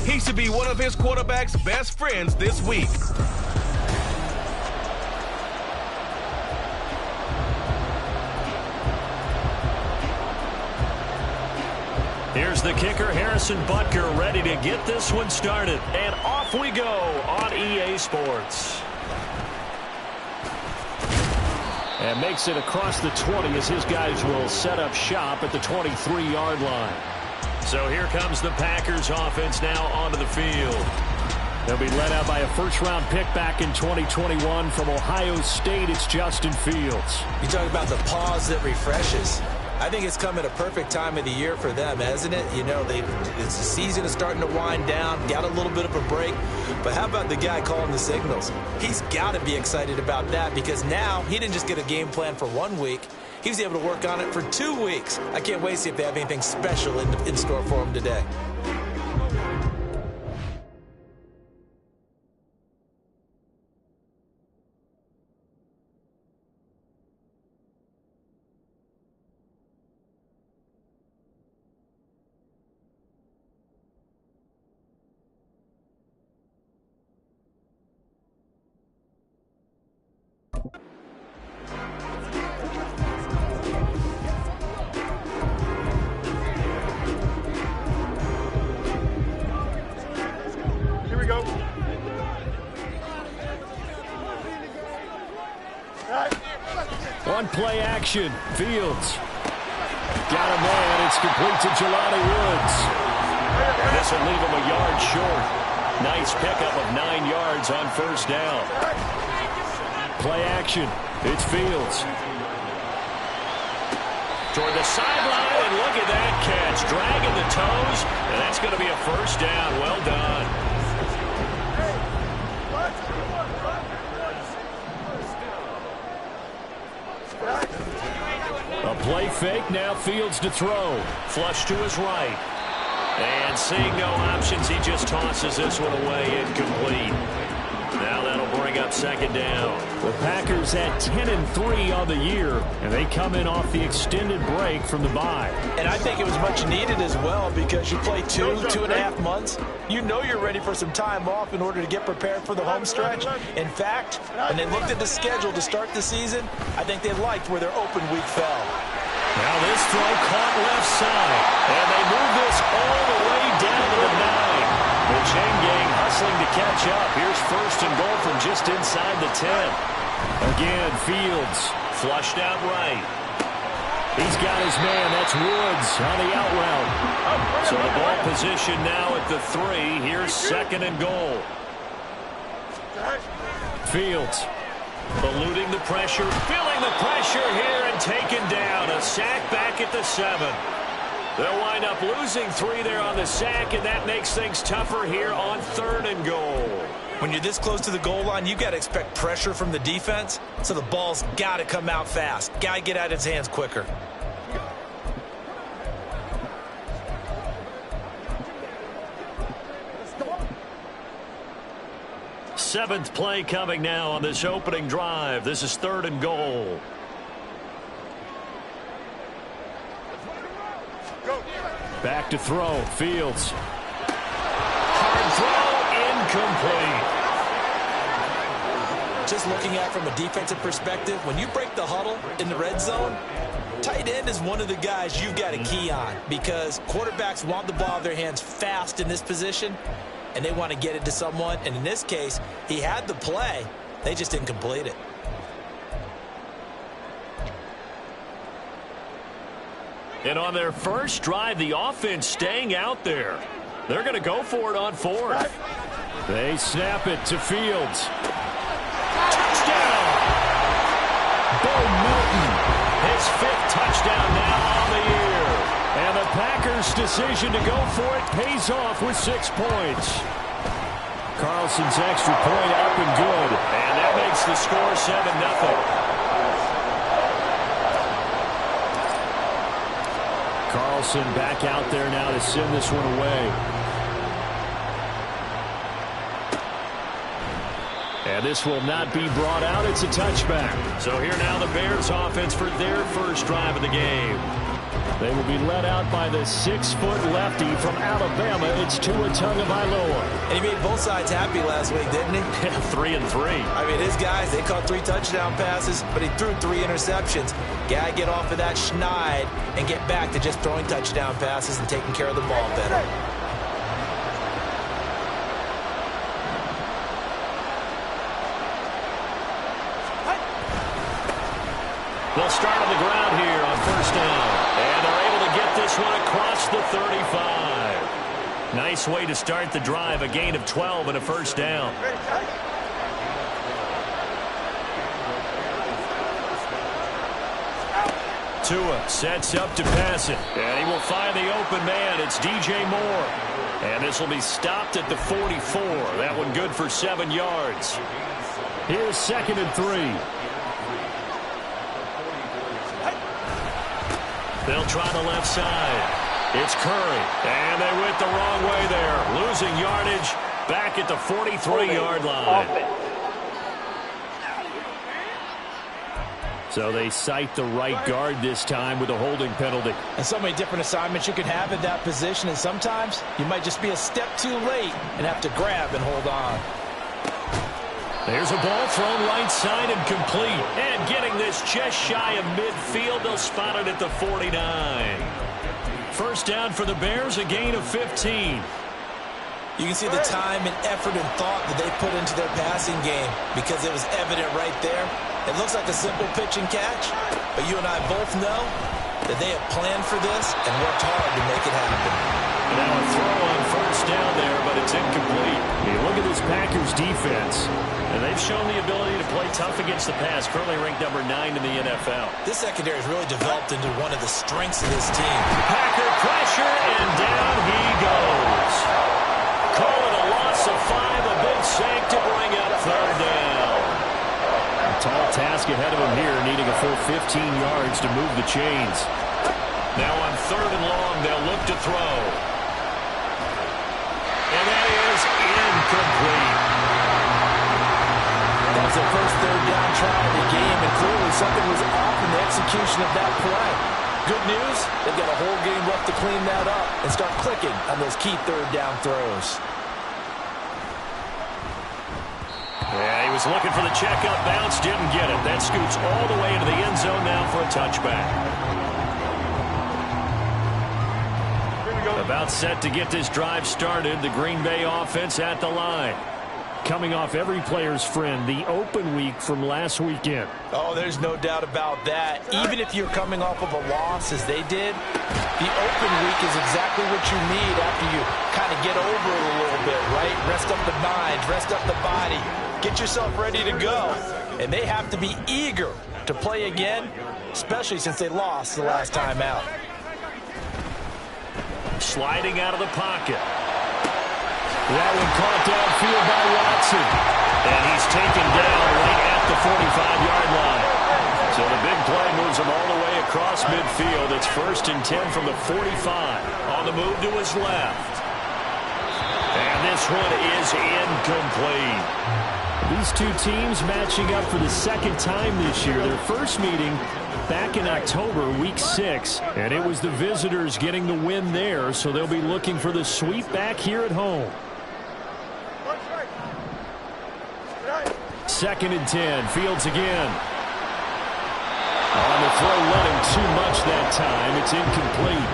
He should be one of his quarterback's best friends this week. Here's the kicker, Harrison Butker, ready to get this one started. And off we go on EA Sports. And makes it across the 20 as his guys will set up shop at the 23-yard line. So here comes the Packers offense now onto the field. They'll be led out by a first-round pick back in 2021 from Ohio State. It's Justin Fields. You talk about the pause that refreshes. I think it's come at a perfect time of the year for them, hasn't it? You know, the season is starting to wind down, got a little bit of a break. But how about the guy calling the signals? He's got to be excited about that because now he didn't just get a game plan for 1 week. He was able to work on it for 2 weeks. I can't wait to see if they have anything special in store for him today. One play action. Fields. Got a man. It's complete to Jelani Woods. This will leave him a yard short. Nice pickup of 9 yards on first down. Play action. It's Fields. Toward the sideline, and look at that catch. Dragging the toes, and that's going to be a first down. Well done. A play fake, now Fields to throw. Flush to his right. And seeing no options, he just tosses this one away, incomplete. Now that'll bring up second down. The Packers at 10-3 on the year, and they come in off the extended break from the bye. And I think it was much needed as well because you play 2.5 months. You know you're ready for some time off in order to get prepared for the home stretch. In fact, when they looked at the schedule to start the season, I think they liked where their open week fell. Now this throw caught left side, and they move this all the way down to the 9. The chain gang hustling to catch up. Here's first and goal from just inside the 10. Again, Fields flushed out right. He's got his man. That's Woods on the out route. So the ball position now at the 3. Here's second and goal. Fields eluding the pressure, feeling the pressure here and taken down. A sack back at the 7. They'll wind up losing 3 there on the sack, and that makes things tougher here on third and goal. When you're this close to the goal line, you got to expect pressure from the defense, so the ball's got to come out fast. Got to get out of his hands quicker. Seventh play coming now on this opening drive. This is third and goal. Back to throw. Fields. Hard throw. Incomplete. Just looking at it from a defensive perspective, when you break the huddle in the red zone, tight end is one of the guys you've got to key on because quarterbacks want the ball out of their hands fast in this position, and they want to get it to someone. And in this case, he had the play. They just didn't complete it. And on their first drive, the offense staying out there. They're going to go for it on fourth. They snap it to Fields. Touchdown! Bo Melton. His 5th touchdown now on the year. And the Packers' decision to go for it pays off with 6 points. Carlson's extra point up and good. And that makes the score 7-0. Carlson back out there now to send this one away. And this will not be brought out. It's a touchback. So here now the Bears offense for their first drive of the game. They will be led out by the 6-foot lefty from Alabama. It's Tua Tagovailoa. And he made both sides happy last week, didn't he? 3 and 3. I mean, his guys, they caught 3 touchdown passes, but he threw 3 interceptions. Gotta get off of that schneid and get back to just throwing touchdown passes and taking care of the ball better. They'll start on the ground here on first down. And they're able to get this one across the 35. Nice way to start the drive. A gain of 12 and a first down. Tua sets up to pass it. And he will find the open man. It's DJ Moore. And this will be stopped at the 44. That one good for 7 yards. Here's 2nd and 3. They'll try the left side. It's Curry. And they went the wrong way there. Losing yardage back at the 43-yard line. So they cite the right guard this time with a holding penalty. And so many different assignments you can have in that position. And sometimes you might just be a step too late and have to grab and hold on. There's a ball thrown right side and complete. And getting this just shy of midfield, they'll spot it at the 49. First down for the Bears, a gain of 15. You can see the time and effort and thought that they put into their passing game because it was evident right there. It looks like a simple pitch and catch, but you and I both know that they have planned for this and worked hard to make it happen. Now a throw on first down there, but it's incomplete. You look at this Packers defense, and they've shown the ability to play tough against the pass, currently ranked number 9 in the NFL. This secondary has really developed into one of the strengths of this team. Packer pressure, and down he goes. Call it a loss of 5, a big sack to bring up third down. A tall task ahead of him here, needing a full 15 yards to move the chains. Now on 3rd and long, they'll look to throw. And that is incomplete. That was their first 3rd down try of the game, and clearly something was off in the execution of that play. Good news, they've got a whole game left to clean that up and start clicking on those key 3rd down throws. Yeah, he was looking for the checkup bounce, didn't get it. That scoots all the way into the end zone now for a touchback. About set to get this drive started. The Green Bay offense at the line. Coming off every player's friend, the open week from last weekend. Oh, there's no doubt about that. Even if you're coming off of a loss as they did, the open week is exactly what you need after you kind of get over it a little bit, right? Rest up the mind, rest up the body, get yourself ready to go. And they have to be eager to play again, especially since they lost the last time out. Sliding out of the pocket. That one caught downfield by Watson. And he's taken down right at the 45-yard line. So the big play moves him all the way across midfield. It's 1st and 10 from the 45. On the move to his left. And this one is incomplete. These two teams matching up for the 2nd time this year. Their first meeting back in October, week 6. And it was the visitors getting the win there, so they'll be looking for the sweep back here at home. 2nd and 10. Fields again. On the throw, running too much that time. It's incomplete.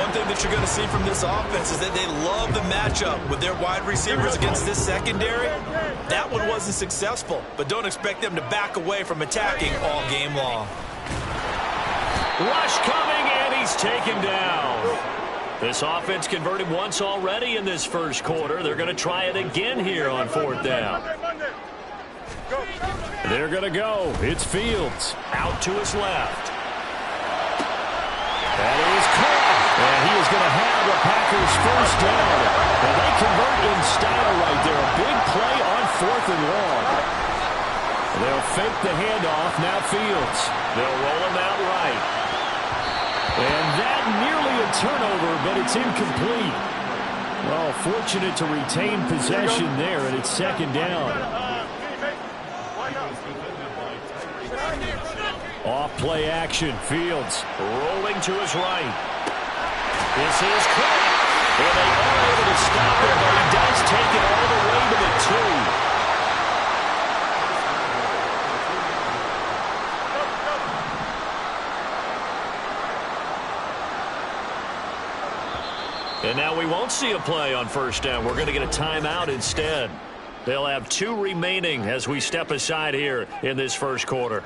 One thing that you're going to see from this offense is that they love the matchup with their wide receivers against this secondary. That one wasn't successful, but don't expect them to back away from attacking all game long. Rush coming, and he's taken down. This offense converted once already in this first quarter. They're going to try it again here on 4th down. They're going to go. It's Fields out to his left. That is caught. And he is going to have the Packers first down. And they convert in style right there. A big play on 4th and long. They'll fake the handoff. Now Fields. They'll roll him out right. And that nearly a turnover, but it's incomplete. Well, fortunate to retain possession there, and it's 2nd down. Off play action. Fields rolling to his right. This is quick. And they are able to stop it, but he does take it all the way to the 2. And now we won't see a play on first down. We're going to get a timeout instead. They'll have 2 remaining as we step aside here in this first quarter.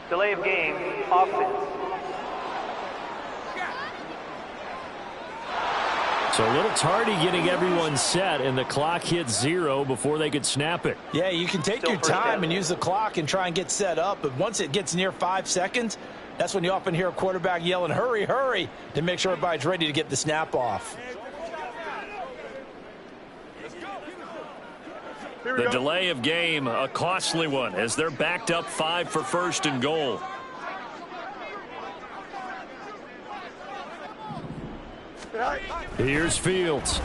Delay of game, offense. So a little tardy getting everyone set, and the clock hit 0 before they could snap it. Yeah, you can take your time and use the clock and try and get set up, but once it gets near 5 seconds, that's when you often hear a quarterback yelling, hurry, hurry, to make sure everybody's ready to get the snap off. The delay of game, a costly one, as they're backed up 5 for first and goal. Here's Fields.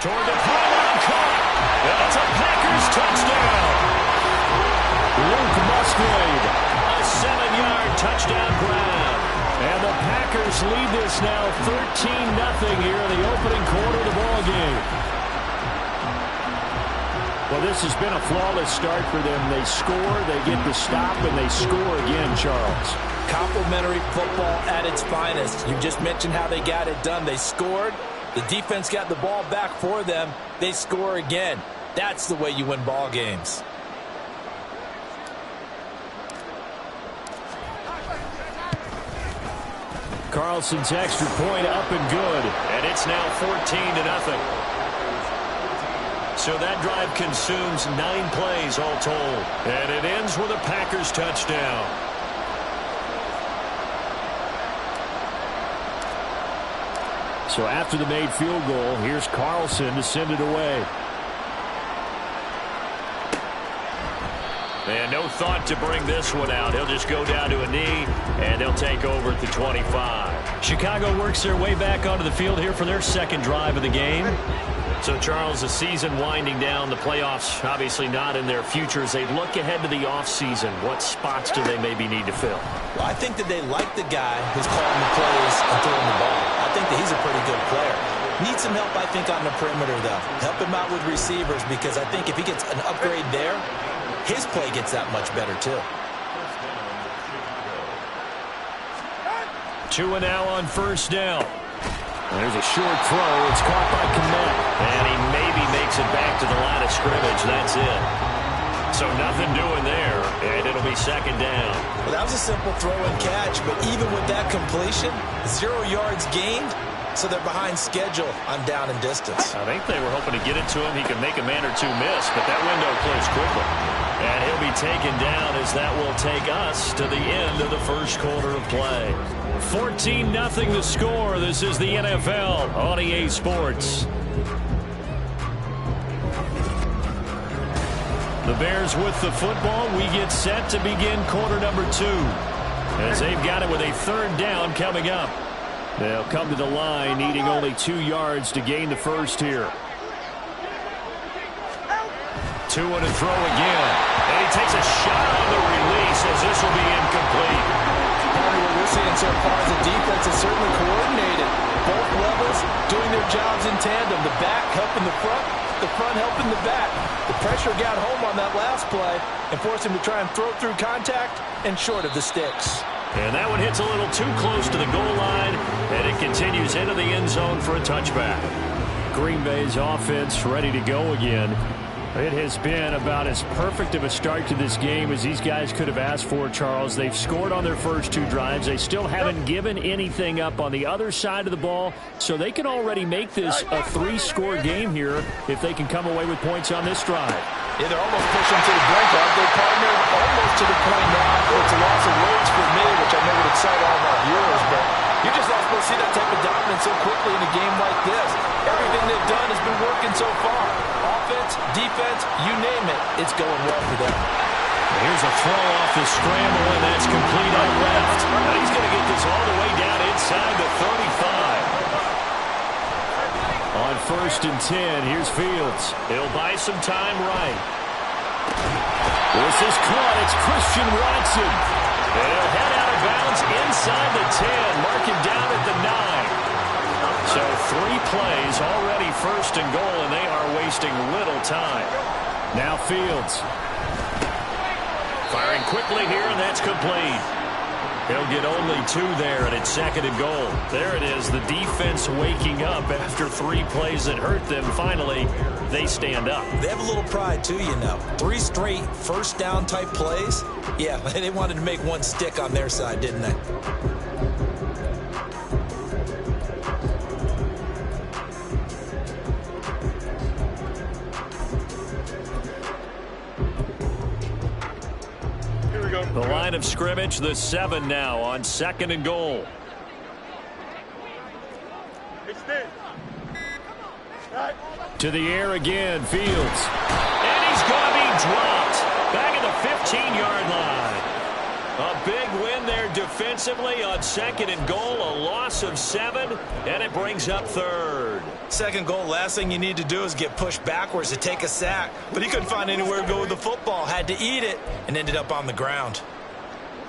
Toward the pylon, caught. That's a Packers touchdown. Luke Musgrave, a 7-yard touchdown grab. And the Packers lead this now 13-0 here in the opening quarter of the ball game. Well, this has been a flawless start for them. They score, they get the stop, and they score again, Charles. Complimentary football at its finest. You just mentioned how they got it done. They scored. The defense got the ball back for them. They score again. That's the way you win ball games. Carlson's extra point up and good. And it's now 14-0. So that drive consumes 9 plays all told. And it ends with a Packers touchdown. So after the made field goal, here's Carlson to send it away. And no thought to bring this one out. He'll just go down to a knee, and they'll take over at the 25. Chicago works their way back onto the field here for their second drive of the game. So, Charles, the season winding down, the playoffs obviously not in their future. As they look ahead to the offseason, what spots do they maybe need to fill? Well, I think that they like the guy who's calling the plays and throwing the ball. I think that he's a pretty good player. Needs some help, I think, on the perimeter, though. Help him out with receivers, because I think if he gets an upgrade there, his play gets that much better, too. 2 and now on first down. There's a short throw. It's caught by Kmet. And he maybe makes it back to the line of scrimmage. That's it. So nothing doing there. And it'll be second down. Well, that was a simple throw and catch. But even with that completion, 0 yards gained. So they're behind schedule on down and distance. I think they were hoping to get it to him. He could make a man or two miss. But that window closed quickly. And he'll be taken down as that will take us to the end of the first quarter of play. 14-0 the score. This is the NFL on EA Sports. The Bears with the football. We get set to begin quarter number 2. As they've got it with a third down coming up. They'll come to the line needing only 2 yards to gain the first here. 2 and a throw again. And he takes a shot on the release as this will be incomplete. What we're seeing so far is the defense is certainly coordinated. Both levels doing their jobs in tandem. The back helping the front helping the back. The pressure got home on that last play and forced him to try and throw through contact and short of the sticks. And that one hits a little too close to the goal line, and it continues into the end zone for a touchback. Green Bay's offense ready to go again. It has been about as perfect of a start to this game as these guys could have asked for, Charles. They've scored on their first 2 drives. They still haven't given anything up on the other side of the ball, so they can already make this a 3-score game here if they can come away with points on this drive. Yeah, they're almost pushing to the brink. Aren't they, partner? Almost to the point now. It's a loss of words for me, which I know would excite all of our viewers, but you're just not supposed to see that type of dominance so quickly in a game like this. Everything they've done has been working so far. Offense, defense, you name it, it's going well for them. Here's a throw off the scramble, and that's complete out left. Now he's going to get this all the way down inside the 35. On 1st and 10, here's Fields. He'll buy some time right. This is caught. It's Christian Watson. And he'll head out of bounds inside the 10. Mark him down at the 9. So 3 plays already 1st and goal, and they are wasting little time. Now Fields. Firing quickly here, and that's complete. He'll get only 2 there, and it's 2nd and goal. There it is, the defense waking up after 3 plays that hurt them. Finally, they stand up. They have a little pride, too, you know. 3 straight first-down type plays. Yeah, they wanted to make one stick on their side, didn't they? The line of scrimmage, the 7 now on 2nd and goal. To the air again, Fields. And he's going to be dropped. Back at the 15-yard line. A big win there defensively on 2nd and goal. A loss of 7, and it brings up 3rd. 2nd goal, last thing you need to do is get pushed backwards to take a sack. But he couldn't find anywhere to go with the football. Had to eat it and ended up on the ground.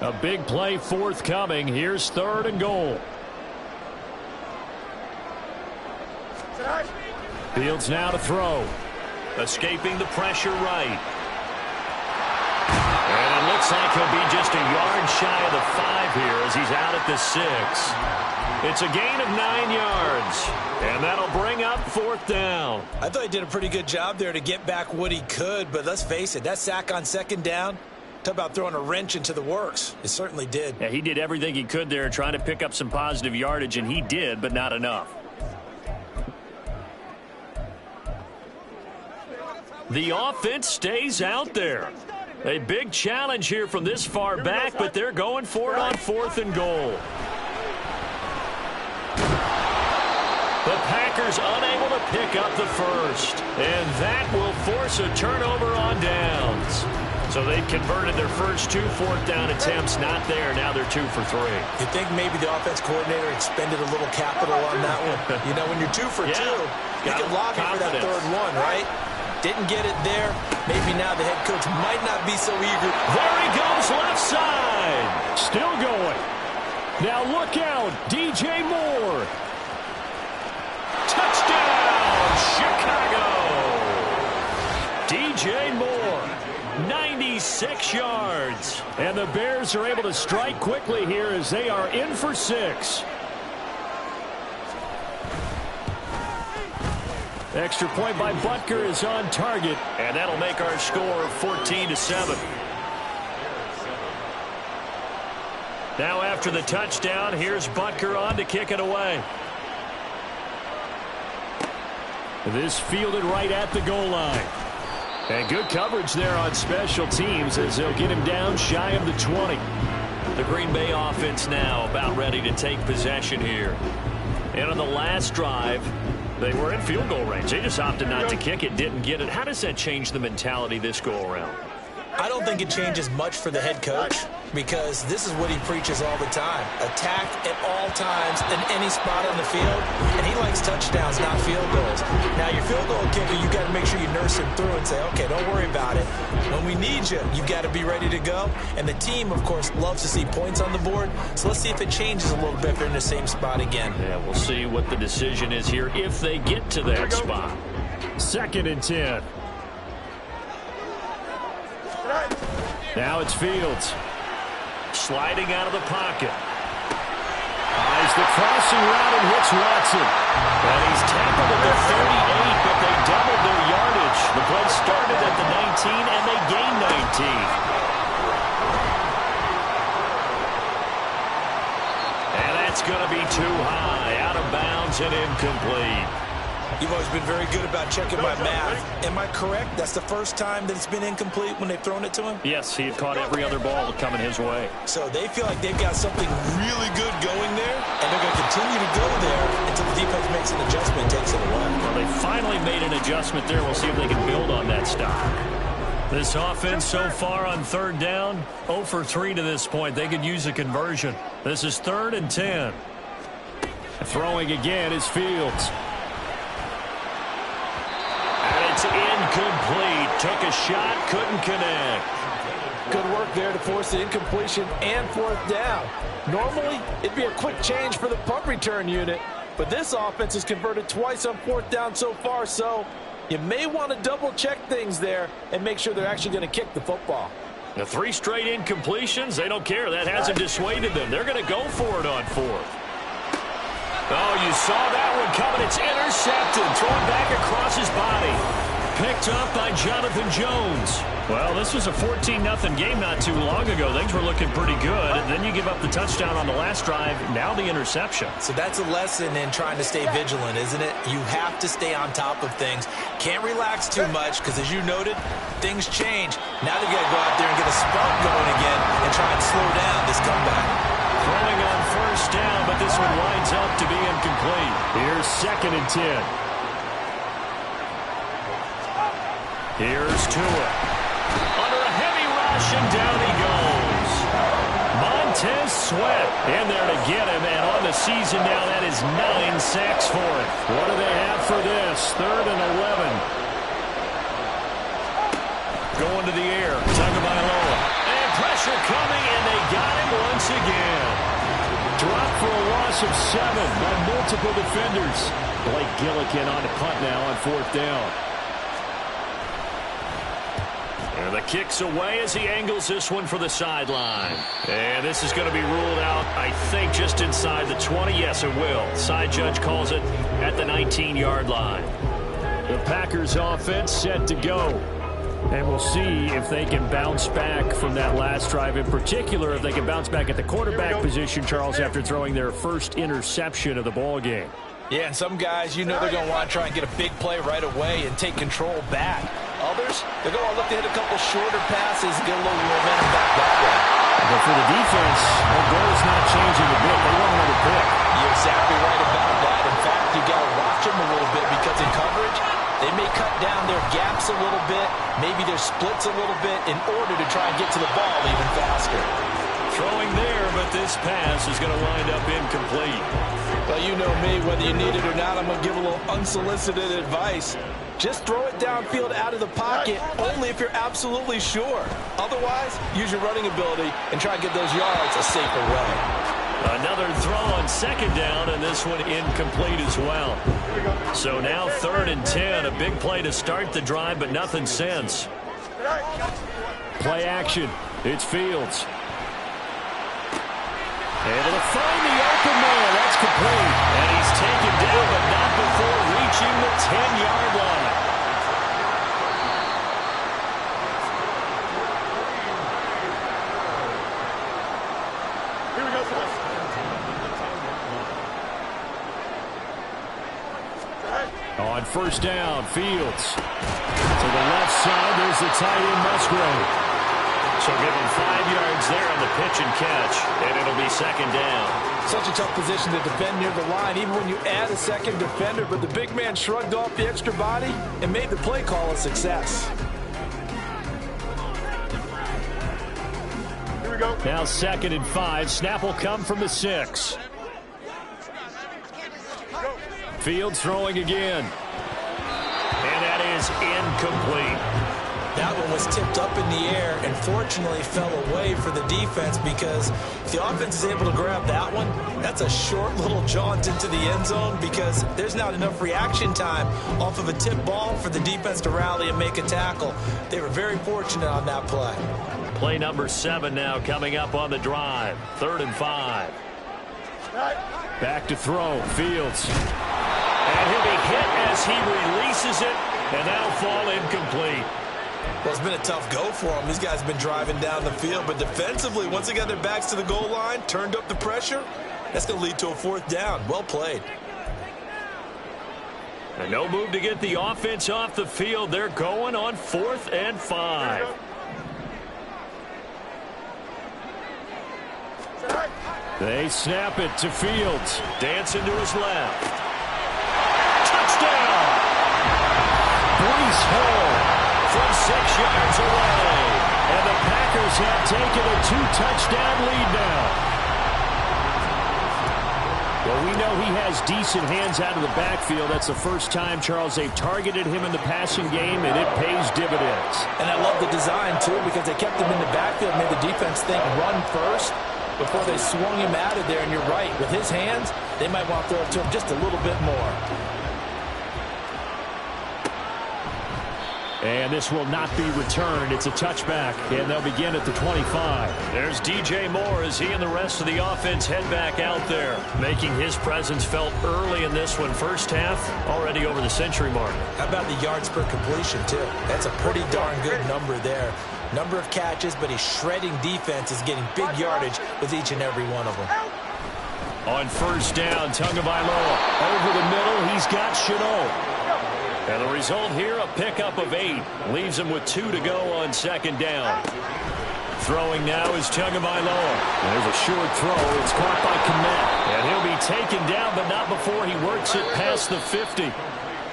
A big play forthcoming. Here's 3rd and goal. Fields now to throw. Escaping the pressure right. And it looks like he'll be just a yard shy of the 5 here as he's out at the 6. It's a gain of 9 yards. And that'll bring up 4th down. I thought he did a pretty good job there to get back what he could, but let's face it, that sack on 2nd down, talk about throwing a wrench into the works. It certainly did. Yeah, he did everything he could there trying to pick up some positive yardage, and he did, but not enough. The offense stays out there. A big challenge here from this far back, but they're going for it on 4th and goal. The Packers unable to pick up the 1st. And that will force a turnover on downs. So they've converted their first 2 4th down attempts. Not there. Now they're 2 for 3. You think maybe the offense coordinator expended a little capital on that one? You know, when you're 2 for 2, you can lobby for that 3rd one, right? Didn't get it there. Maybe now the head coach might not be so eager. There he goes left side. Still going. Now look out. DJ Moore. Touchdown, Chicago. DJ Moore, 96 yards. And the Bears are able to strike quickly here as they are in for 6. Extra point by Butker is on target, and that'll make our score 14-7. Now after the touchdown, here's Butker on to kick it away. This fielded right at the goal line. And good coverage there on special teams as they'll get him down shy of the 20. The Green Bay offense now about ready to take possession here. And on the last drive, they were in field goal range. They just opted not to kick it, didn't get it. How does that change the mentality this go-around? I don't think it changes much for the head coach because this is what he preaches all the time. Attack at all times in any spot on the field, and he likes touchdowns, not field goals. Now, your field goal kicker, you got to make sure you nurse him through and say, okay, don't worry about it. When we need you, you got to be ready to go. And the team, of course, loves to see points on the board. So let's see if it changes a little bit if they're in the same spot again. Yeah, we'll see what the decision is here if they get to that spot. 2nd and 10. Now it's Fields. Sliding out of the pocket. Eyes the crossing route and hits Watson. And he's tackled at the 38, but they doubled their yardage. The play started throws it incomplete. You've always been very good about checking my math. Am I correct? That's the first time that it's been incomplete when they've thrown it to him? Yes, he had caught every other ball coming his way. So they feel like they've got something really good going there, and they're going to continue to go there until the defense makes an adjustment and takes it away. Well, they finally made an adjustment there. We'll see if they can build on that stop. This offense so far on third down, 0 for 3 to this point. They could use a conversion. This is 3rd and 10. Throwing again is Fields. And it's incomplete. Took a shot, couldn't connect. Good work there to force the incompletion and 4th down. Normally, it'd be a quick change for the punt return unit, but this offense has converted twice on 4th down so far, so you may want to double-check things there and make sure they're actually going to kick the football. The 3 straight incompletions, they don't care. That hasn't dissuaded them. They're going to go for it on 4th. Oh, you saw that one coming. It's intercepted. Thrown back across his body. Picked up by Jonathan Jones. Well, this was a 14-0 game not too long ago. Things were looking pretty good. And then you give up the touchdown on the last drive. Now the interception. So that's a lesson in trying to stay vigilant, isn't it? You have to stay on top of things. Can't relax too much because, as you noted, things change. Now they've got to go out there and get a spark going again and try and slow down this comeback. Throwing on 1st down, but this one winds up to be incomplete. Here's 2nd and 10. Here's Tua. Under a heavy rush, and down he goes. Montez Sweat in there to get him, and on the season now, that is 9 sacks for him. What do they have for this? 3rd and 11. Going to the air. Tagovailoa. And pressure coming, and they got him once again. Dropped for a loss of 7 by multiple defenders. Blake Gillikin on the punt now on 4th down. And the kick's away as he angles this one for the sideline. And this is going to be ruled out, I think, just inside the 20. Yes, it will. Side judge calls it at the 19-yard line. The Packers offense set to go. And we'll see if they can bounce back from that last drive. In particular, if they can bounce back at the quarterback position, Charles, after throwing their first interception of the ball game. Yeah, and some guys, you know they're going to want to try and get a big play right away and take control back. Others, they're going to look to hit a couple shorter passes and get a little momentum back that way. But for the defense, their goal is not changing a bit. They want another pick. You're exactly right about that. In fact, you got to watch them a little bit because in coverage, they may cut down their gaps a little bit, maybe their splits a little bit in order to try and get to the ball even faster. Throwing there, but this pass is going to wind up incomplete. Well, you know me, whether you need it or not, I'm going to give a little unsolicited advice. Just throw it downfield out of the pocket only if you're absolutely sure. Otherwise, use your running ability and try and get those yards a safer way. Another throw on 2nd down, and this one incomplete as well. So now 3rd and 10, a big play to start the drive, but nothing since. Play action. It's Fields. Able to find the open man. That's complete. And he's taken down, but not before reaching the 10-yard line. On 1st down, Fields. To the left side, there's the tight end, Musgrave. So give him 5 yards there on the pitch and catch, and it'll be 2nd down. Such a tough position to defend near the line, even when you add a second defender, but the big man shrugged off the extra body and made the play call a success. Here we go. Now 2nd and 5. Snap will come from the 6. Fields throwing again. And that is incomplete. That one was tipped up in the air and fortunately fell away for the defense because if the offense is able to grab that one, that's a short little jaunt into the end zone because there's not enough reaction time off of a tip ball for the defense to rally and make a tackle. They were very fortunate on that play. Play number 7 now coming up on the drive. 3rd and 5. Back to throw. Fields. And he'll be hit as he releases it, and that'll fall incomplete. Well, it's been a tough go for them. These guys have been driving down the field, but defensively, once they got their backs to the goal line, turned up the pressure, that's going to lead to a 4th down. Well played. And no move to get the offense off the field. They're going on 4th and 5. They snap it to Fields. Dancing to his left. Touchdown! Brees Hall from 6 yards away. And the Packers have taken a 2-touchdown lead now. Well, we know he has decent hands out of the backfield. That's the first time, Charles, they've targeted him in the passing game, and it pays dividends. And I love the design, too, because they kept him in the backfield, made the defense think run first before they swung him out of there. And you're right, with his hands, they might want to throw it to him just a little bit more. And this will not be returned. It's a touchback, and they'll begin at the 25. There's DJ Moore as he and the rest of the offense head back out there, making his presence felt early in this one. First half, already over the century mark. How about the yards per completion, too? That's a pretty darn good number there. Number of catches, but he's shredding defense, is getting big yardage with each and every one of them. On first down, Tagovailoa over the middle. He's got Shenault. And the result here, a pickup of 8. Leaves him with 2 to go on second down. Throwing now is Tagovailoa. There's a short throw. It's caught by Kmet. And he'll be taken down, but not before he works it past the 50.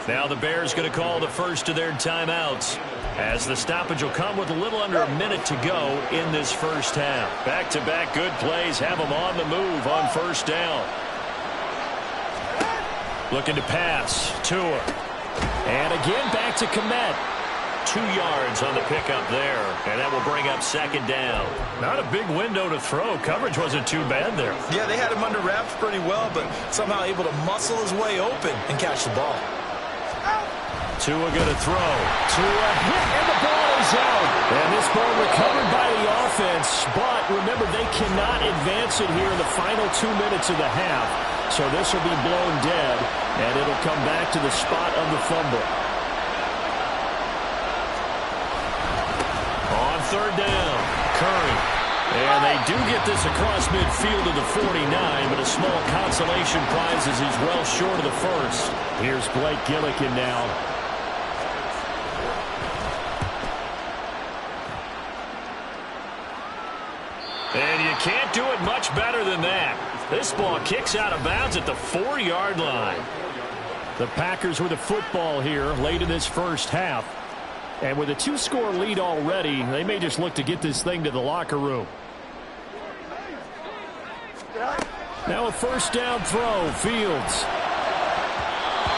Now the Bears going to call the first of their timeouts, as the stoppage will come with a little under a minute to go in this first half. Back-to-back good plays have them on the move on first down. Looking to pass. Tua. And again back to Kmet. 2 yards on the pickup there. And that will bring up second down. Not a big window to throw. Coverage wasn't too bad there. Yeah, they had him under wraps pretty well, but somehow able to muscle his way open and catch the ball. Tua going to throw. Tua hit, and the ball is out. And this ball recovered by the offense. But remember, they cannot advance it here in the final 2 minutes of the half. So this will be blown dead, and it'll come back to the spot of the fumble. On third down, Curry. And they do get this across midfield to the 49, but a small consolation prize as he's well short of the first. Here's Blake Gillikin now. And you can't do it much better than that. This ball kicks out of bounds at the 4-yard line. The Packers with the football here late in this first half. And with a 2-score lead already, they may just look to get this thing to the locker room. Now a first down throw, Fields.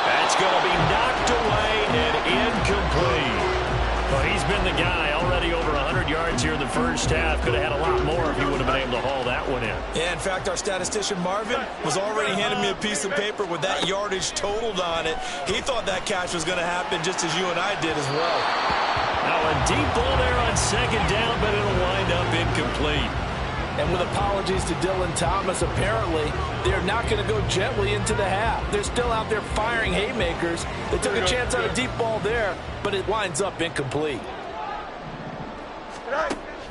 That's going to be knocked away and incomplete. Well, he's been the guy, already over 100 yards here in the first half. Could have had a lot more if he would have been able to haul that one in. Yeah, in fact, our statistician Marvin was already handing me a piece of paper with that yardage totaled on it. He thought that catch was going to happen just as you and I did as well. Now a deep ball there on second down, but it'll wind up incomplete. And with apologies to Dylan Thomas, apparently they're not going to go gently into the half. They're still out there firing haymakers. They took a chance on a deep ball there, but it winds up incomplete.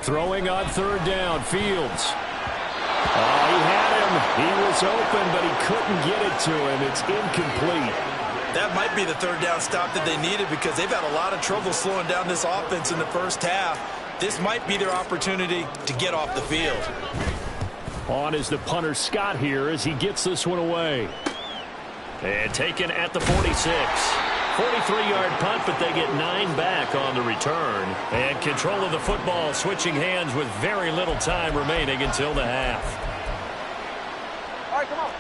Throwing on third down, Fields. Oh, he had him. He was open, but he couldn't get it to him. It's incomplete. That might be the third down stop that they needed, because they've had a lot of trouble slowing down this offense in the first half. This might be their opportunity to get off the field. On is the punter Scott here as he gets this one away. And taken at the 46. 43-yard punt, but they get 9 back on the return. And control of the football switching hands with very little time remaining until the half. All right, come on.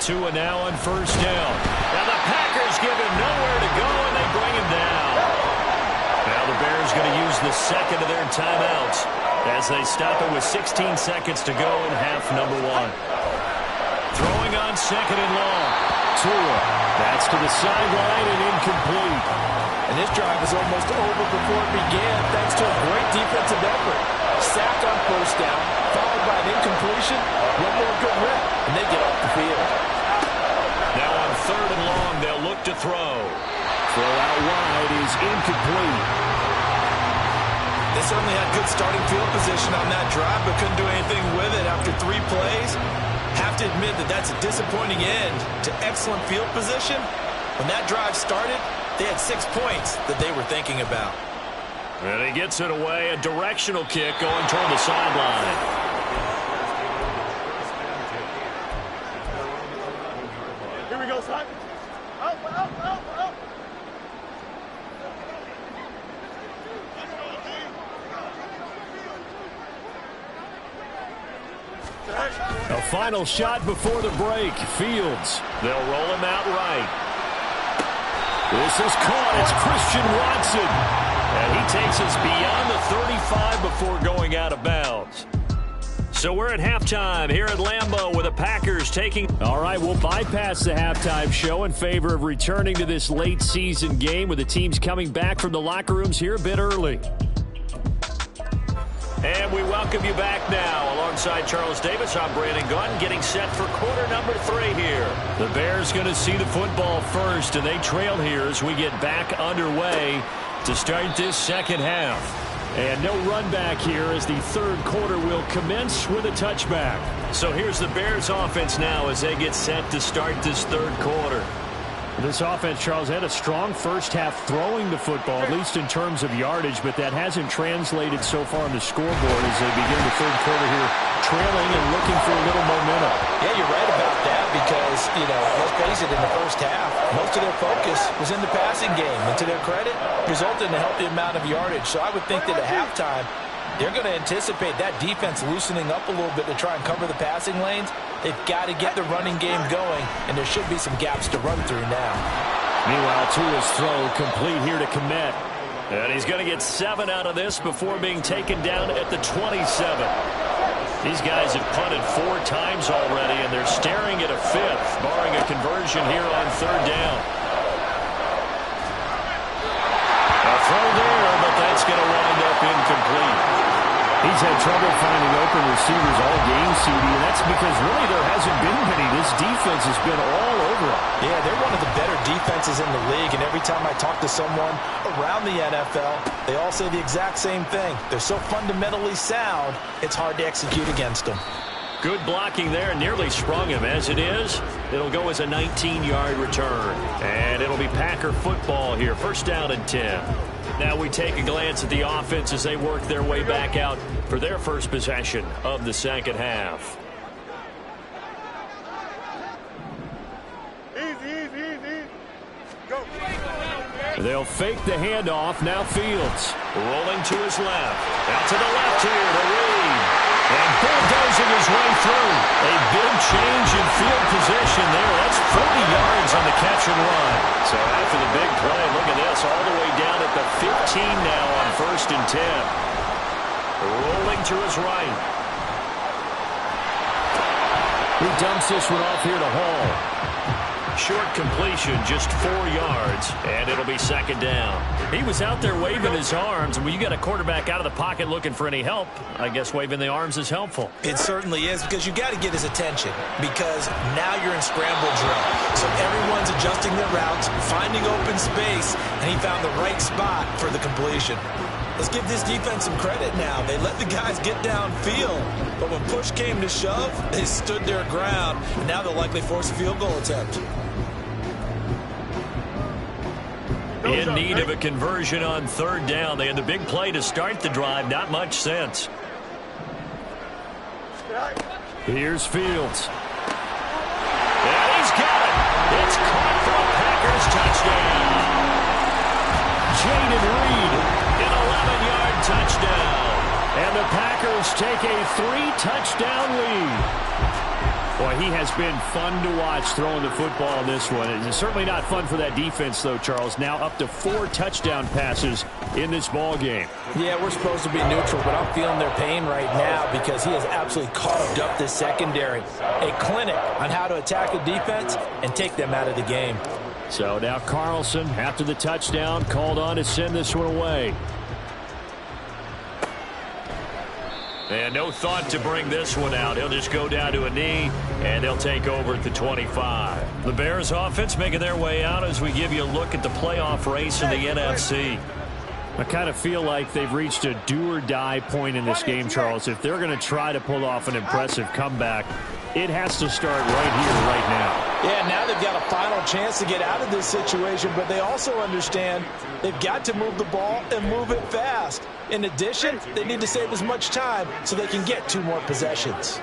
Tua now on first down. Now the Packers give him nowhere to go, and they bring him down. Now the Bears going to use the second of their timeouts as they stop it with 16 seconds to go in half number 1. Throwing on second and long. Tua. That's to the sideline and incomplete. And this drive is almost over before it began, thanks to a great defensive effort. Sack on first down, followed by an incompletion. One more good rep, and they get off the field. Now on third and long, they'll look to throw. Throw out wide is incomplete. They certainly had good starting field position on that drive, but couldn't do anything with it after 3 plays. Have to admit that that's a disappointing end to excellent field position. When that drive started, they had 6 points that they were thinking about. And he gets it away, a directional kick going toward the sideline. Here we go, son. Up, up, up, up. A final shot before the break. Fields. They'll roll him out right. This is caught. It's Christian Watson. And he takes us beyond the 35 before going out of bounds. So we're at halftime here at Lambeau with the Packers taking... All right, we'll bypass the halftime show in favor of returning to this late season game with the teams coming back from the locker rooms here a bit early. And we welcome you back now. Alongside Charles Davis, I'm Brandon Gunn, getting set for quarter number 3 here. The Bears going to see the football first, and they trail here as we get back underway to start this second half. And no run back here as the third quarter will commence with a touchback. So here's the Bears offense now as they get set to start this third quarter. This offense, Charles, had a strong first half throwing the football, at least in terms of yardage, but that hasn't translated so far on the scoreboard as they begin the third quarter here, trailing and looking for a little momentum. Yeah, you're right about that because, let's face it, in the first half, most of their focus was in the passing game. And to their credit, resulted in a healthy amount of yardage. So I would think that at halftime, they're going to anticipate that defense loosening up a little bit to try and cover the passing lanes. They've got to get the running game going, and there should be some gaps to run through now. Meanwhile, Tua's throw complete here to Kmet. And he's going to get 7 out of this before being taken down at the 27. These guys have punted 4 times already, and they're staring at a 5th, barring a conversion here on third down. A throw there, but that's going to wind up incomplete. He's had trouble finding open receivers all game, CD, and that's because really there hasn't been many. This defense has been all over him. Yeah, they're one of the better defenses in the league, and every time I talk to someone around the NFL, they all say the exact same thing. They're so fundamentally sound, it's hard to execute against them. Good blocking there, nearly sprung him. As it is, it'll go as a 19-yard return. And it'll be Packer football here, first down and 10. Now we take a glance at the offense as they work their way back out for their first possession of the second half. Easy. Go. They'll fake the handoff. Now Fields rolling to his left. Out to the left here to Reed. And bulldozing his way through. A big change in field position there. That's 40 yards on the catch and run. So after the big play, look at this. All the way down at the 15 now on first and 10. Rolling to his right. He dumps this one off here to Hall. Short completion, just 4 yards, and it'll be second down. He was out there waving his arms, and when you got a quarterback out of the pocket looking for any help, I guess waving the arms is helpful. It certainly is, because you got to get his attention, because now you're in scramble drill. So everyone's adjusting their routes, finding open space, and he found the right spot for the completion. Let's give this defense some credit now. They let the guys get downfield, but when push came to shove, they stood their ground, and now they'll likely force a field goal attempt. In need of a conversion on third down. They had the big play to start the drive. Not much sense. Here's Fields. And he's got it. It's caught for a Packers touchdown. Jaden Reed, an 11-yard touchdown. And the Packers take a 3-touchdown lead. Boy, he has been fun to watch throwing the football in this one. It's certainly not fun for that defense, though, Charles. Now up to 4 touchdown passes in this ball game. Yeah, we're supposed to be neutral, but I'm feeling their pain right now because he has absolutely carved up this secondary. A clinic on how to attack a defense and take them out of the game. So now Carlson, after the touchdown, called on to send this one away. And no thought to bring this one out. He'll just go down to a knee, and they'll take over at the 25. The Bears offense making their way out as we give you a look at the playoff race in the NFC. I kind of feel like they've reached a do-or-die point in this game, Charles. If they're going to try to pull off an impressive comeback, it has to start right here, right now. Yeah, now they've got a final chance to get out of this situation, but they also understand they've got to move the ball and move it fast. In addition, they need to save as much time so they can get 2 more possessions.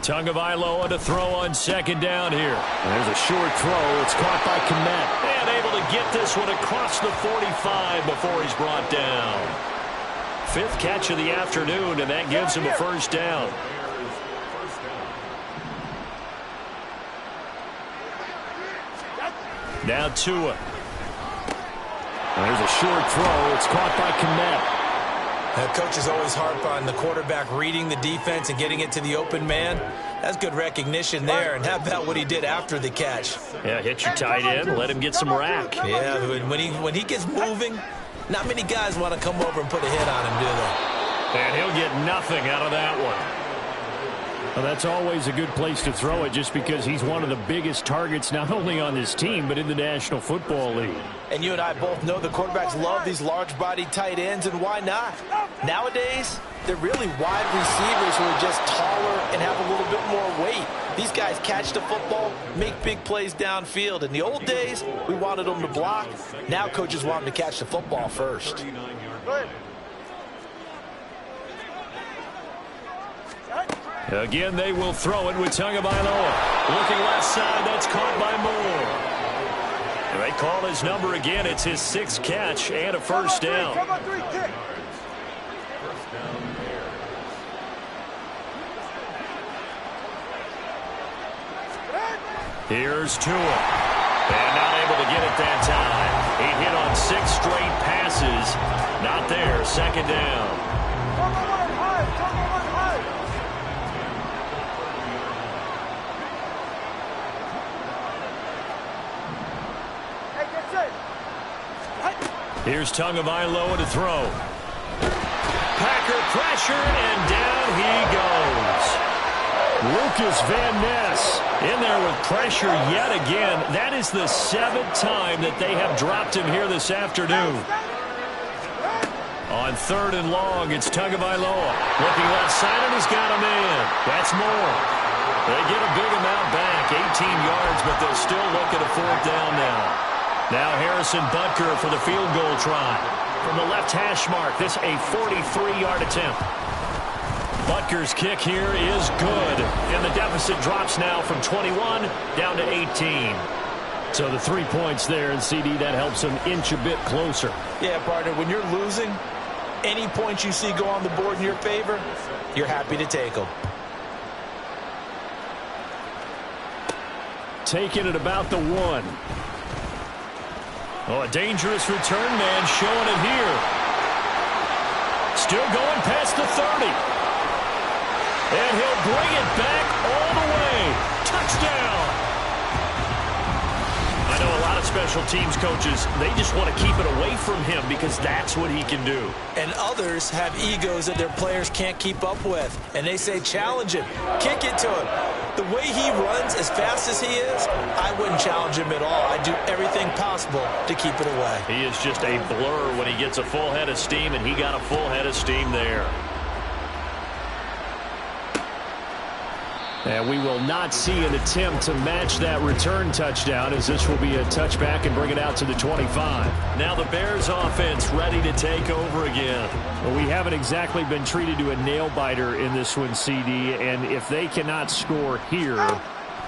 Tagovailoa to throw on second down here. There's a short throw. It's caught by Kmet. And able to get this one across the 45 before he's brought down. 5th catch of the afternoon, and that gives him a first down. Now Tua. There's a short throw. It's caught by Kmet. Coaches always harp on the quarterback reading the defense and getting it to the open man. That's good recognition there. And how about what he did after the catch? Yeah, hit your tight end, let him get some rack. Yeah, when he gets moving, not many guys want to come over and put a hit on him, do they? And he'll get nothing out of that one. Well, that's always a good place to throw it just because he's one of the biggest targets not only on this team but in the National Football League. And you and I both know the quarterbacks love these large-bodied tight ends, and why not? Nowadays, they're really wide receivers who are just taller and have a little bit more weight. These guys catch the football, make big plays downfield. In the old days, we wanted them to block. Now coaches want them to catch the football first. Again, they will throw it with Tagovailoa. Looking left side, that's caught by Moore. They call his number again. It's his 6th catch and a first down. Here's Tua. And not able to get it that time. He hit on 6 straight passes. Not there. Second down. Here's Tagovailoa to throw. Packer pressure, and down he goes. Lucas Van Ness in there with pressure yet again. That is the 7th time that they have dropped him here this afternoon. On 3rd and long, it's Tagovailoa. Looking left side, and he's got a man. That's more. They get a big amount back, 18 yards, but they'll still look at a 4th down now. Now Harrison Butker for the field goal try. From the left hash mark, this a 43-yard attempt. Butker's kick here is good. And the deficit drops now from 21 down to 18. So the 3 points there, and CD, that helps him inch a bit closer. Yeah, partner, when you're losing, any points you see go on the board in your favor, you're happy to take them. Taking it about the 1. Oh, a dangerous return man showing it here. Still going past the 30. And he'll bring it back all the way. Touchdown. I know a lot of special teams coaches, they just want to keep it away from him because that's what he can do. And others have egos that their players can't keep up with. And they say, challenge him, kick it to him. The way he runs as fast as he is, I wouldn't challenge him at all. I'd do everything possible to keep it away. He is just a blur when he gets a full head of steam, and he got a full head of steam there. And we will not see an attempt to match that return touchdown, as this will be a touchback and bring it out to the 25. Now the Bears offense ready to take over again. Well, we haven't exactly been treated to a nail-biter in this one, CD, and if they cannot score here,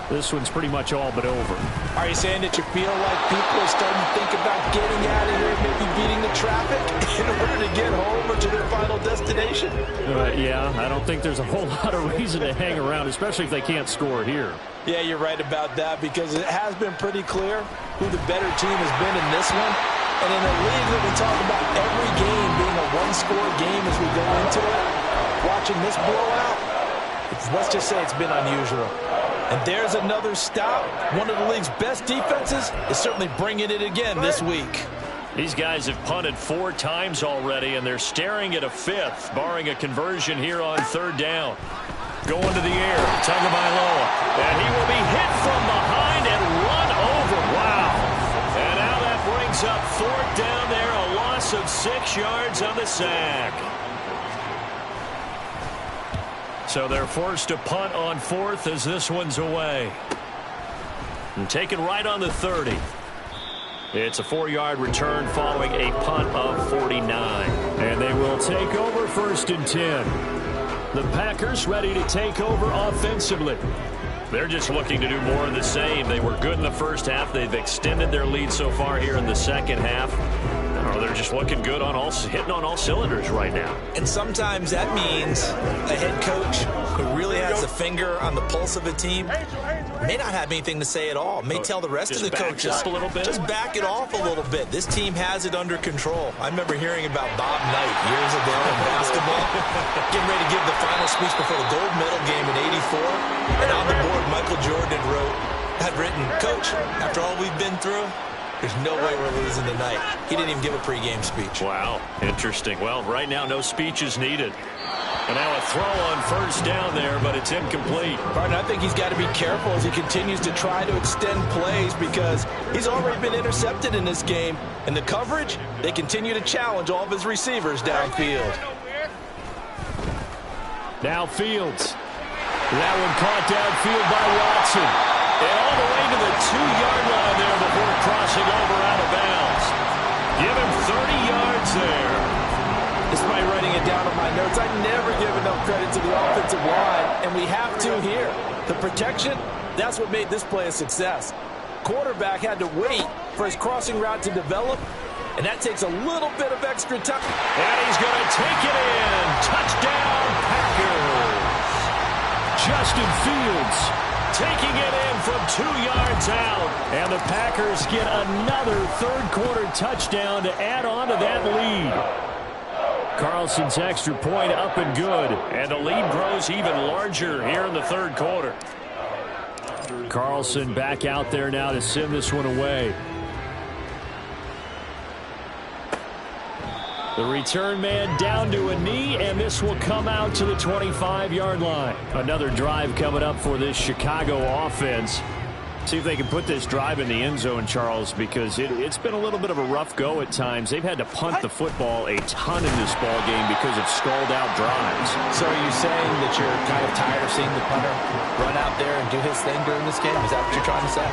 this one's pretty much all but over. Are you saying that you feel like people are starting to think about getting out of here, maybe beating the traffic in order to get home or to their final destination? Yeah, I don't think there's a whole lot of reason to hang around, especially if they can't score here. Yeah, you're right about that, because it has been pretty clear who the better team has been in this one. And in a league that we talk about every game being a one-score game as we go into it, watching this blowout, let's just say it's been unusual. And there's another stop. One of the league's best defenses is certainly bringing it again this week. These guys have punted 4 times already, and they're staring at a 5th, barring a conversion here on 3rd down. Going to the air, Tagovailoa, and he will be hit from behind and run over. Wow. And now that brings up 6 yards on the sack. So they're forced to punt on 4th as this one's away. And taken right on the 30. It's a 4-yard return following a punt of 49. And they will take over 1st and 10. The Packers ready to take over offensively. They're just looking to do more of the same. They were good in the first half. They've extended their lead so far here in the second half. They're just looking good on hitting on all cylinders right now. And sometimes that means a head coach who really has a finger on the pulse of a team may not have anything to say at all. May tell the rest of the coaches, up a little bit. Just back it off a little bit. This team has it under control. I remember hearing about Bob Knight years ago in basketball, getting ready to give the final speech before the gold medal game in '84. And on the board, Michael Jordan had written, "Coach, after all we've been through, there's no way we're losing tonight." He didn't even give a pregame speech. Wow, interesting. Well, right now, no speech is needed. And now a throw on 1st down there, but it's incomplete. Partner, I think he's got to be careful as he continues to try to extend plays because he's already been intercepted in this game. And the coverage, they continue to challenge all of his receivers downfield. Now Fields. That one caught downfield by Watson. And all the way to the 2-yard line there before crossing over out of bounds. Give him 30 yards there. Despite writing it down on my notes, I never give enough credit to the offensive line, and we have to here. The protection, that's what made this play a success. Quarterback had to wait for his crossing route to develop, and that takes a little bit of extra time. And he's going to take it in. Touchdown, Packers. Justin Fields taking it in from 2 yards out. And the Packers get another third-quarter touchdown to add on to that lead. Carlson's extra point up and good. And the lead grows even larger here in the third quarter. Carlson back out there now to send this one away. The return man down to a knee, and this will come out to the 25-yard line. Another drive coming up for this Chicago offense. See if they can put this drive in the end zone, Charles, because it's been a little bit of a rough go at times. They've had to punt the football a ton in this ball game because of stalled-out drives. So are you saying that you're kind of tired of seeing the punter run out there and do his thing during this game? Is that what you're trying to say?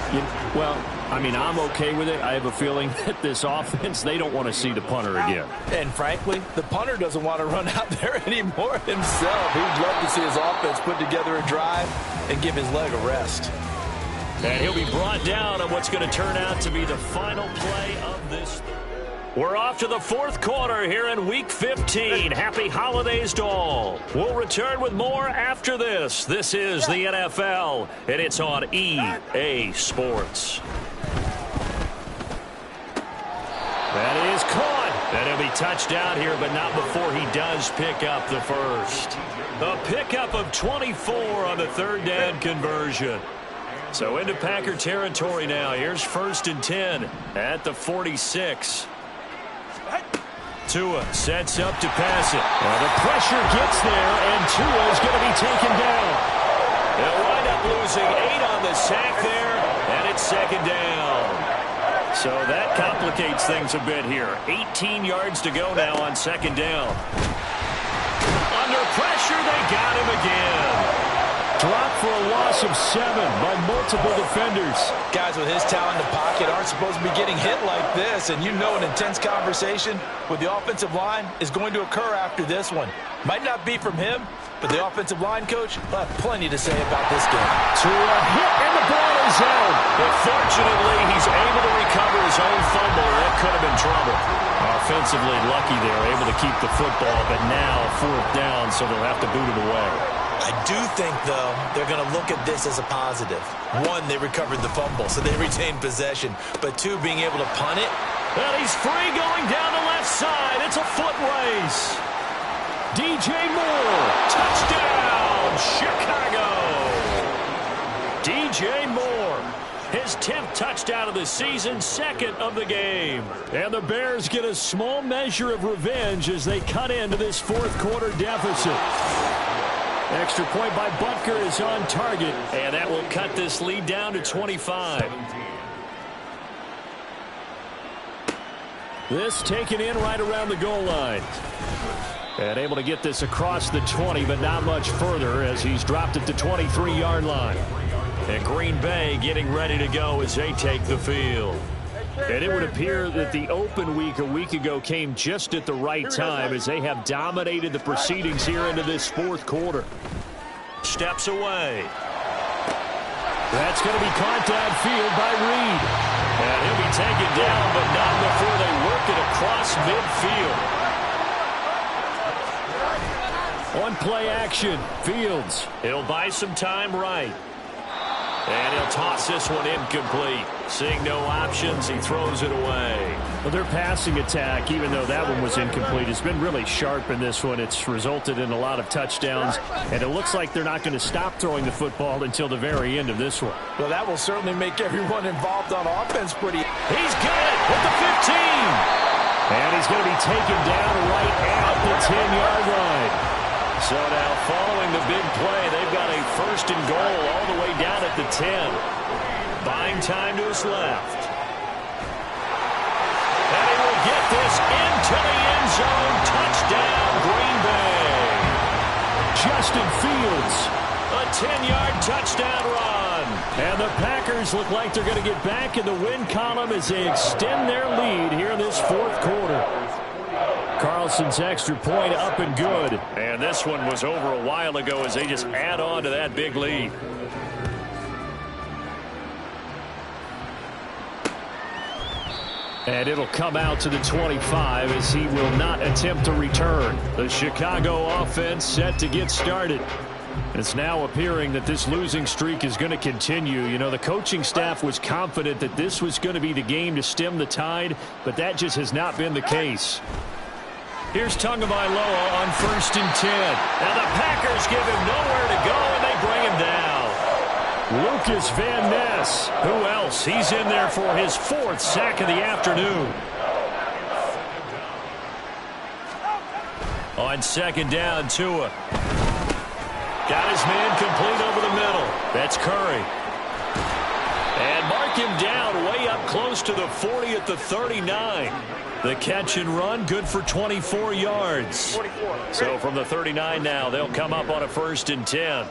Well, I mean, I'm okay with it. I have a feeling that this offense, they don't want to see the punter again. And frankly, the punter doesn't want to run out there anymore himself. He'd love to see his offense put together a drive and give his leg a rest. And he'll be brought down on what's going to turn out to be the final play of this. We're off to the fourth quarter here in Week 15. Happy holidays to all. We'll return with more after this. This is the NFL, and it's on EA Sports. That is caught. And he'll be touched out here, but not before he does pick up the first. A pickup of 24 on the third down conversion. So into Packer territory now. Here's 1st and 10 at the 46. Tua sets up to pass it. Well, the pressure gets there, and Tua is going to be taken down. They'll wind up losing 8 on the sack there, and it's 2nd down. So that complicates things a bit here. 18 yards to go now on 2nd down. Under pressure, they got him again. Dropped for a loss of 7 by multiple defenders. Guys with his talent in the pocket aren't supposed to be getting hit like this, and you know an intense conversation with the offensive line is going to occur after this one. Might not be from him, but the offensive line coach will have plenty to say about this game. To a hit, and the ball is out. But fortunately, he's able to recover his own fumble, or that could have been trouble. Offensively lucky there, able to keep the football, but now 4th down, so they'll have to boot it away. I do think, though, they're going to look at this as a positive. 1, they recovered the fumble, so they retained possession. But 2, being able to punt it. And he's free going down the left side. It's a foot race. DJ Moore, touchdown, Chicago. DJ Moore, his 10th touchdown of the season, 2nd of the game. And the Bears get a small measure of revenge as they cut into this fourth quarter deficit. Extra point by Butker is on target, and that will cut this lead down to 25. This taken in right around the goal line. And able to get this across the 20, but not much further as he's dropped it to 23-yard line. And Green Bay getting ready to go as they take the field. And it would appear that the open week a week ago came just at the right time as they have dominated the proceedings here into this fourth quarter. Steps away. That's going to be caught downfield by Reed. And he'll be taken down, but not before they work it across midfield. On play action, Fields. He'll buy some time right. And he'll toss this one incomplete. Seeing no options, he throws it away. Well, their passing attack, even though that one was incomplete, has been really sharp in this one. It's resulted in a lot of touchdowns, and it looks like they're not going to stop throwing the football until the very end of this one. Well, that will certainly make everyone involved on offense pretty. He's got it at the 15. And he's going to be taken down right at the 10-yard line. So now following the big play, they've got a first and goal all the way down at the 10. Buying time to his left. And he will get this into the end zone. Touchdown, Green Bay. Justin Fields, a 10-yard touchdown run. And the Packers look like they're going to get back in the win column as they extend their lead here in this fourth quarter. Carlson's extra point up and good. And this one was over a while ago as they just add on to that big lead. And it'll come out to the 25 as he will not attempt to return. The Chicago offense set to get started. It's now appearing that this losing streak is going to continue. You know, the coaching staff was confident that this was going to be the game to stem the tide, but that just has not been the case. Here's Tagovailoa on 1st and 10. Now the Packers give him nowhere to go, and they bring him down. Lucas Van Ness. Who else? He's in there for his 4th sack of the afternoon. On 2nd down, Tua. Got his man complete over the middle. That's Curry. And mark him down way up close to the 40 at the 39. The catch and run, good for 24 yards. So from the 39 now, they'll come up on a 1st and 10.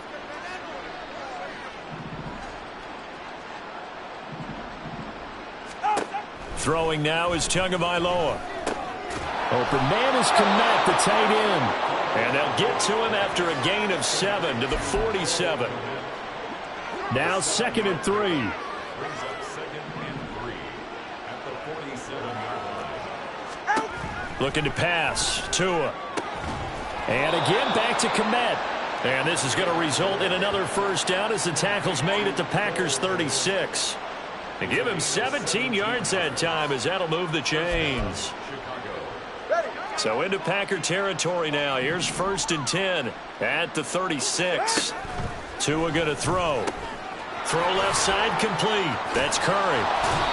Throwing now is Tagovailoa. Open man is Komet, the tight end. And they'll get to him after a gain of 7 to the 47. Now 2nd and 3. Looking to pass. Tua. And again back to Komet. And this is going to result in another 1st down as the tackle's made at the Packers 36. They give him 17 yards that time as that'll move the chains. So into Packer territory now. Here's 1st and 10 at the 36. Tua going to throw. Throw left side complete. That's Curry.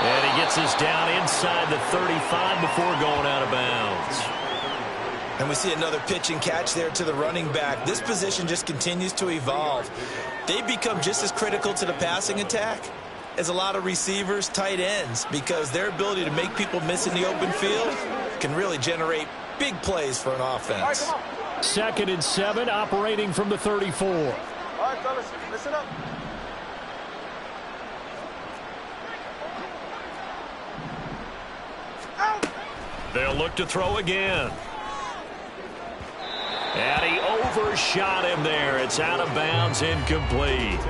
And he gets this down inside the 35 before going out of bounds. And we see another pitch and catch there to the running back. This position just continues to evolve. They become just as critical to the passing attack as a lot of receivers, tight ends, because their ability to make people miss in the open field can really generate big plays for an offense. 2nd and 7, operating from the 34. All right, fellas, listen up. They'll look to throw again. And he overshot him there. It's out of bounds, incomplete.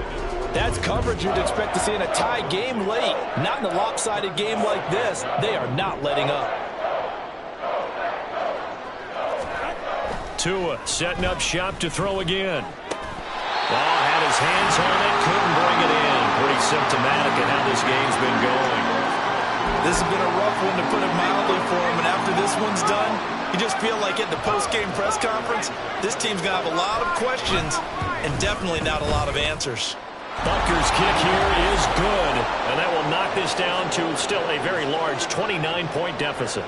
That's coverage you'd expect to see in a tie game late. Not in a lopsided game like this. They are not letting up. Tua setting up shop to throw again. Ball had his hands on it, couldn't bring it in. Pretty symptomatic of how this game's been going. This has been a rough one, to put it mildly, for him. And after this one's done, you just feel like at the post-game press conference, this team's going to have a lot of questions and definitely not a lot of answers. Butker's kick here is good, and that will knock this down to still a very large 29-point deficit.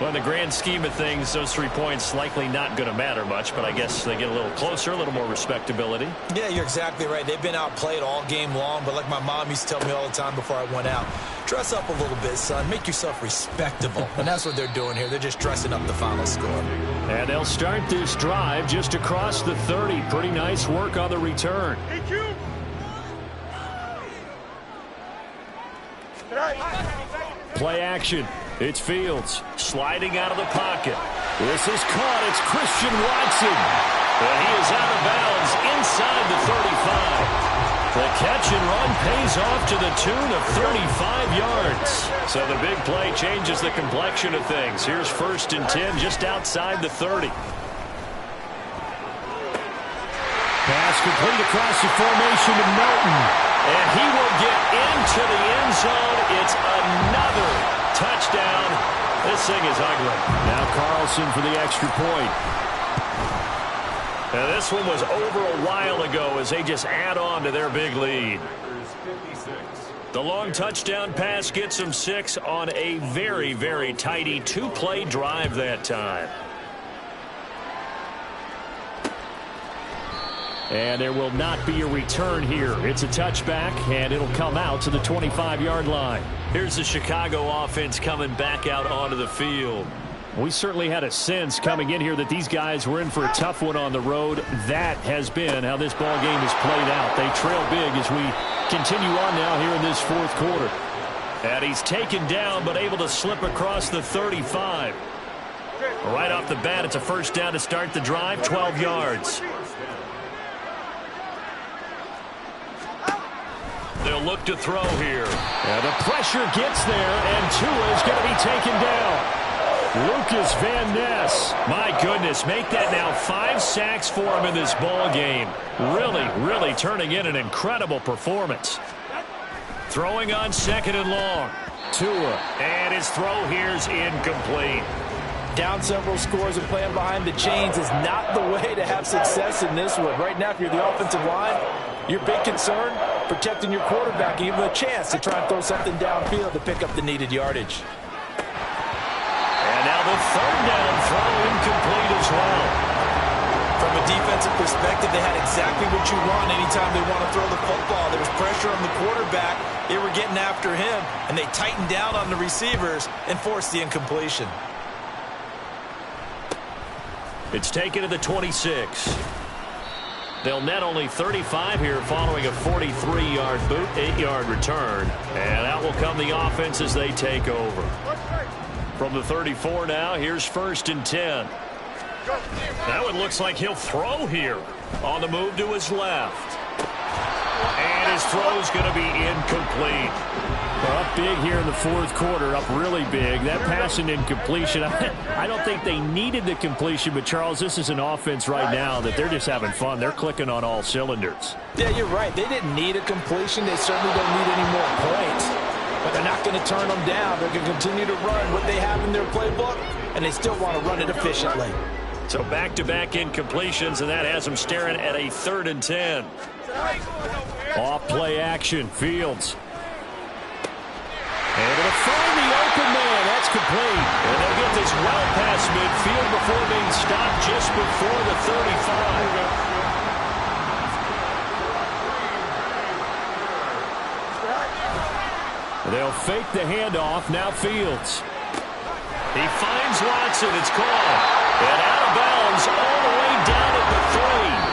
Well, in the grand scheme of things, those 3 points likely not going to matter much, but I guess they get a little closer, a little more respectability. Yeah, you're exactly right. They've been outplayed all game long, but like my mom used to tell me all the time before I went out, dress up a little bit, son. Make yourself respectable. And that's what they're doing here. They're just dressing up the final score. And they'll start this drive just across the 30. Pretty nice work on the return. Play action. It's Fields sliding out of the pocket. This is caught. It's Christian Watson. And he is out of bounds inside the 35. The catch and run pays off to the tune of 35 yards. So the big play changes the complexion of things. Here's 1st and 10 just outside the 30. Pass complete across the formation to Melton. And he will get into the end zone. It's another touchdown. This thing is ugly. Now Carlson for the extra point. Now this one was over a while ago as they just add on to their big lead. The long touchdown pass gets them 6 on a very, very tidy 2-play drive that time. And there will not be a return here. It's a touchback, and it'll come out to the 25-yard line. Here's the Chicago offense coming back out onto the field. We certainly had a sense coming in here that these guys were in for a tough one on the road. That has been how this ball game has played out. They trail big as we continue on now here in this 4th quarter. And he's taken down but able to slip across the 35. Right off the bat, it's a 1st down to start the drive, 12 yards. They'll look to throw here. And the pressure gets there, and Tua is going to be taken down. Lucas Van Ness. My goodness, make that now 5 sacks for him in this ball game. Really, really turning in an incredible performance. Throwing on 2nd and long. Tua, and his throw here's incomplete. Down several scores and playing behind the chains is not the way to have success in this one. Right now, if you're the offensive line, your big concern, protecting your quarterback, give him a chance to try and throw something downfield to pick up the needed yardage. And now the 3rd down throw incomplete as well. From a defensive perspective, they had exactly what you want anytime they want to throw the football. There was pressure on the quarterback. They were getting after him, and they tightened down on the receivers and forced the incompletion. It's taken to the 26. They'll net only 35 here following a 43-yard boot, 8-yard return. And out will come the offense as they take over. From the 34 now, here's 1st and 10. That one looks like he'll throw here. On the move to his left. And his throw's going to be incomplete. Well, up big here in the 4th quarter, up really big. That pass and incompletion, I don't think they needed the completion, but Charles, this is an offense right now that they're just having fun. They're clicking on all cylinders. Yeah, you're right. They didn't need a completion. They certainly don't need any more points. But they're not going to turn them down. They're going to continue to run what they have in their playbook, and they still want to run it efficiently. So back-to-back incompletions, and that has them staring at a 3rd and 10. Off play action, Fields. Able to find the open man. That's complete. And they'll get this well past midfield before being stopped just before the 35. They'll fake the handoff. Now Fields. He finds Watson. It's caught. And out of bounds all the way down at the 3.